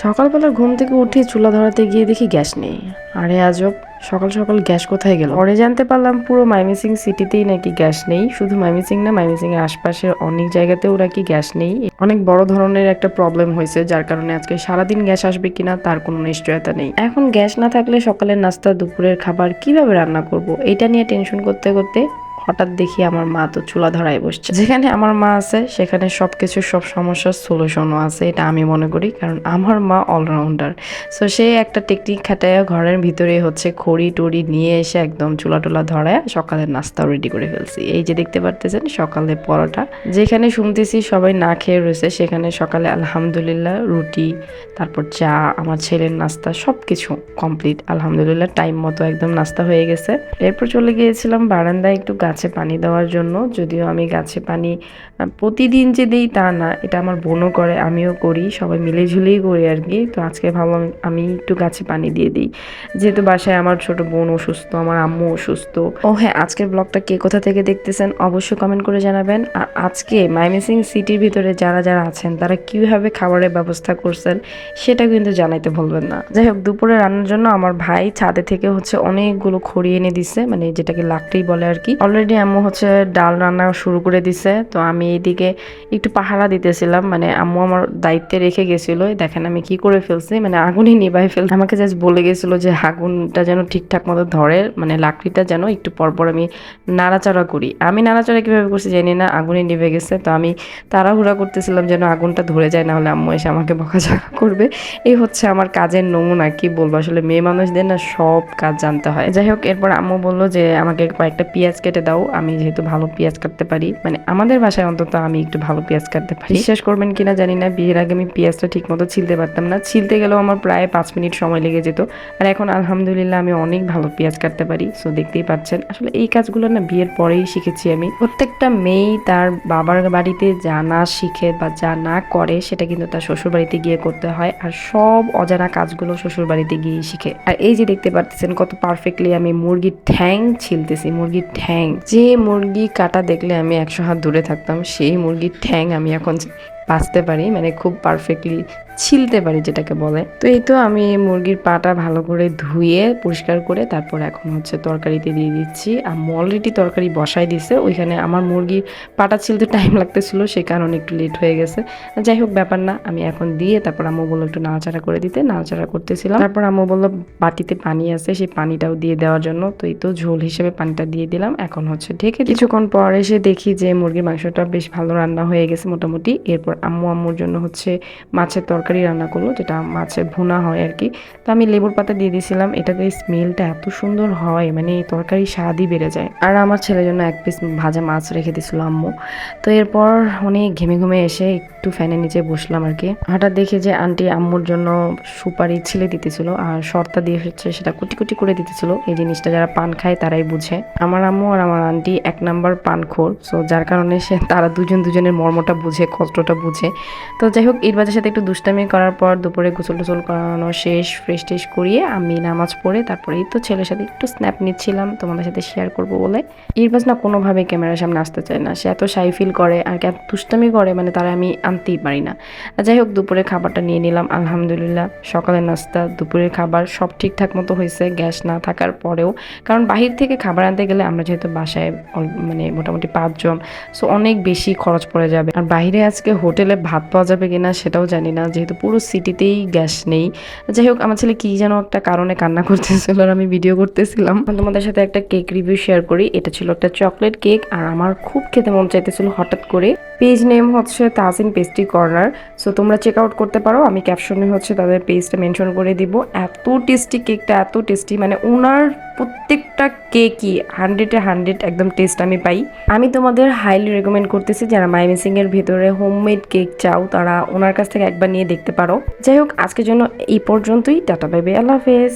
সকালবেলা ঘুম থেকে উঠে চুলা ধরাতে গিয়ে দেখি গ্যাস নেই। আরে আজব, সকাল সকাল গ্যাস কোথায় গেল? পরে জানতে পারলাম পুরো ময়মনসিংহ সিটিতেই নাকি গ্যাস নেই। শুধু ময়মনসিংহ না, ময়মনসিংহ এর আশপাশের অনেক জায়গাতেও নাকি গ্যাস নেই। অনেক বড় ধরনের একটা প্রবলেম হয়েছে, যার কারণে আজকে সারাদিন গ্যাস আসবে কিনা তার কোনো নিশ্চয়তা নেই। এখন গ্যাস না থাকলে সকালের নাস্তা দুপুরের খাবার কিভাবে রান্না করব, এটা নিয়ে টেনশন করতে করতে হঠাৎ দেখি আমার মা তো চুলা ধরায় বসছে। যেখানে আমার মা আছে সেখানে সবকিছু, সব সমস্যার সলিউশনও আছে, এটা আমি মনে করি, কারণ আমার মা অলরাউন্ডার। সো সে একটা টেকনিক খাটায় ঘরের ভিতরে হচ্ছে খড়ি টড়ি নিয়ে এসে একদম চুলা টুলা ধরায় সকালের নাস্তাও রেডি করে ফেলছি। এই যে দেখতে পারতেছেন সকালে পরোটা, যেখানে শুনতেছি সবাই না খেয়ে রয়েছে, সেখানে সকালে আলহামদুলিল্লাহ রুটি, তারপর চা, আমার ছেলের নাস্তা সবকিছু কমপ্লিট আলহামদুলিল্লাহ, টাইম মতো একদম নাস্তা হয়ে গেছে। এরপর চলে গিয়েছিলাম বারান্দায় একটু গাছে পানি দেওয়ার জন্য। যদিও আমি গাছে পানি প্রতিদিন যে দিই তা না, এটা আমার বোনও করে, আমিও করি, সবাই মিলে ঝুলেই করি আর কি। তো আজকে ভাবলাম আমি একটু গাছে পানি দিয়ে দিই, যেহেতু বাসায় আমার ছোট বোন অসুস্থ, আমার আম্মু অসুস্থ। ও হ্যাঁ, আজকের ব্লগটা কে কোথা থেকে দেখতেছেন অবশ্যই কমেন্ট করে জানাবেন। আর আজকে ময়মনসিংহ সিটির ভিতরে যারা যারা আছেন তারা কিভাবে খাবারের ব্যবস্থা করছেন সেটা কিন্তু জানাইতে ভুলবেন না। যাই হোক, দুপুরে রান্নার জন্য আমার ভাই ছাদে থেকে হচ্ছে অনেকগুলো খড়ি এনে দিছে, মানে যেটাকে লাকড়ি বলে আর কি। অলরেডি আম্মু হচ্ছে ডাল রান্না শুরু করে দিছে, তো আমি এইদিকে একটু পাহারা দিতেছিলাম, মানে আম্মু আমার দায়িত্বে রেখে গেছিল। দেখেন আমি কি করে ফেলছি, মানে আগুনই নিভাই ফেলছি। আমাকে জাস্ট বলে গেছিল যে আগুনটা যেন ঠিকঠাক মতো ধরে, মানে লাকড়িটা যেন একটু পরপর আমি নাড়াচাড়া করি। আমি নাড়াচাড়া কিভাবে করছি জানি না, আগুনে নিভে গেছে। তো আমি তাড়াহুড়া করতেছিলাম যেন আগুনটা ধরে যায়, না হলে আম্মু এসে আমাকে বকাঝকা করবে। এই হচ্ছে আমার কাজের নমুনা, কি বলবো, আসলে মেয়ে মানুষদের না সব কাজ জানতে হয়। যাই হোক, এরপর আম্মু বললো যে আমাকে কয়েকটা পেঁয়াজ কেটে দাও, আমি যেহেতু ভালো পেঁয়াজ কাটতে পারি, মানে আমাদের বাসায় অন্তত আমি একটু ভালো পেঁয়াজ কাটতে পারি। বিশ্বাস করবেন কিনা জানি না, বিয়ের আগে আমি পেঁয়াজটা ঠিক মতো ছিলতে পারতাম না, ছিলতে গেলেও আমার প্রায় 5 মিনিট সময় লেগে যেত। আর এখন আলহামদুলিল্লাহ আমি অনেক ভালো পেঁয়াজ কাটতে পারি। সো দেখতেই পাচ্ছেন, আসলে এই কাজগুলো না বিয়ের পরেই শিখেছি আমি। প্রত্যেকটা মেয়েই তার বাবার বাড়িতে যা না শিখে বা যা না করে সেটা কিন্তু তার শ্বশুর বাড়িতে গিয়ে করতে হয়, আর সব অজানা কাজগুলো শ্বশুর বাড়িতে গিয়ে শিখে। আর এই যে দেখতে পাচ্ছেন কত পারফেক্টলি আমি মুরগির ঠ্যাং ছিলতেছি। মুরগির ঠ্যাং, যে মুরগি কাটা দেখলে আমি 100 হাত দূরে থাকতাম, সেই মুরগির ঠ্যাং আমি এখন বাঁচতে পারি, মানে খুব পারফেক্টলি ছিলতে পারি যেটাকে বলে। তো এই তো আমি মুরগির পাটা ভালো করে ধুয়ে পরিষ্কার করে তারপর এখন হচ্ছে তরকারিতে দিয়ে দিচ্ছি। আম্মু অলরেডি তরকারি বসাই দিছে, ওইখানে আমার মুরগির পাটা ছিলতে টাইম লাগতেছিল, সে কারণে একটু লেট হয়ে গেছে। যাই হোক, ব্যাপার না, আমি এখন দিয়ে তারপর আম্মু বললো একটু নাড়াচাড়া করে দিতে, নাড়াচাড়া করতেছিলাম। তারপর আম্মু বললো বাটিতে পানি আছে, সেই পানিটাও দিয়ে দেওয়ার জন্য। তো এই তো ঝোল হিসেবে পানিটা দিয়ে দিলাম, এখন হচ্ছে ঢেকে। কিছুক্ষণ পর এসে দেখি যে মুরগির মাংসটা বেশ ভালো রান্না হয়ে গেছে মোটামুটি। এরপর আম্মুর জন্য হচ্ছে মাছের তরকারি রান্না করলো, যেটা মাছের ভুনা হয় আর কি। তো আমি লেবুর পাতা দিয়ে দিয়েছিলাম, এটাতে স্মেলটা এত সুন্দর হয়, মানে তরকারি স্বাদই বেড়ে যায়। আর আমার ছেলের জন্য 1 পিস ভাজা মাছ রেখে দিয়েছিল আম্মু। তো এরপর অনেক ঘেমে ঘুমে এসে একটু ফ্যানের নিচে বসলাম আর কি। হঠাৎ দেখে যে আন্টি আম্মুর জন্য সুপারি ছিলে দিতেছিল, আর শর্তা দিয়ে হচ্ছে সেটা কুটি কুটি করে দিতেছিল। এই জিনিসটা যারা পান খায় তারাই বুঝে। আমার আম্মু আর আমার আন্টি 1 নাম্বার পানখোর, সো যার কারণে তারা দুজনের মর্মটা বুঝে, কষ্টটা বুঝে। তো যাই হোক, ইরবাজের সাথে একটু দুষ্টামি করার পর দুপুরে গোসল টোসল করানো শেষ, ফ্রেশ ট্রেশ করিয়ে আমি নামাজ পড়ে তারপরে এই তো ছেলের সাথে একটু স্ন্যাপ নিচ্ছিলাম তোমাদের সাথে শেয়ার করবো বলে। ইরবাজ না কোনোভাবে ক্যামেরার সামনে আসতে চায় না, সে এত শাই ফিল করে আর এত দুষ্টামি করে, মানে তারা আমি আনতেই পারি না। যাই হোক, দুপুরে খাবারটা নিয়ে নিলাম আলহামদুলিল্লাহ। সকালের নাস্তা, দুপুরের খাবার সব ঠিকঠাক মতো হয়েছে, গ্যাস না থাকার পরেও। কারণ বাহির থেকে খাবার আনতে গেলে আমরা যেহেতু বাসায় মানে মোটামুটি 5 জন, সো অনেক বেশি খরচ পড়ে যাবে। আর বাইরে আজকে হোটেলে ভাত পাওয়া যাবে কিনা সেটাও জানি না, যেহেতু পুরো সিটিতেই গ্যাস নেই। যাই হোক, আমার ছেলে কি যেন একটা কারণে কান্না করতেছিল আর আমি ভিডিও করতেছিলাম। তোমাদের সাথে একটা কেক রিভিউ শেয়ার করি। এটা ছিল একটা চকলেট কেক, আর আমার খুব খেতে মন চাইতেছিল হঠাৎ করে। পেজ নেম হচ্ছে তাজিন পেস্ট্রি কর্নার, সো তোমরা চেক আউট করতে পারো, আমি ক্যাপশনে হচ্ছে তাদের পেজটা মেনশন করে দিব। এত টেস্টি কেকটা, এত টেস্টি, মানে ওনার প্রত্যেকটা কেকই 100-এ 100 একদম টেস্ট আমি পাই। আমি তোমাদের হাইলি রেকমেন্ড করতেছি, যারা ময়মনসিংহ এর ভিতরে হোমমেড কেক চাও তারা ওনার কাছ থেকে একবার নিয়ে দেখতে পারো। যাই হোক, আজকের জন্য এই পর্যন্তই। টাটা, বাই বাই, আল্লাহ হাফেজ।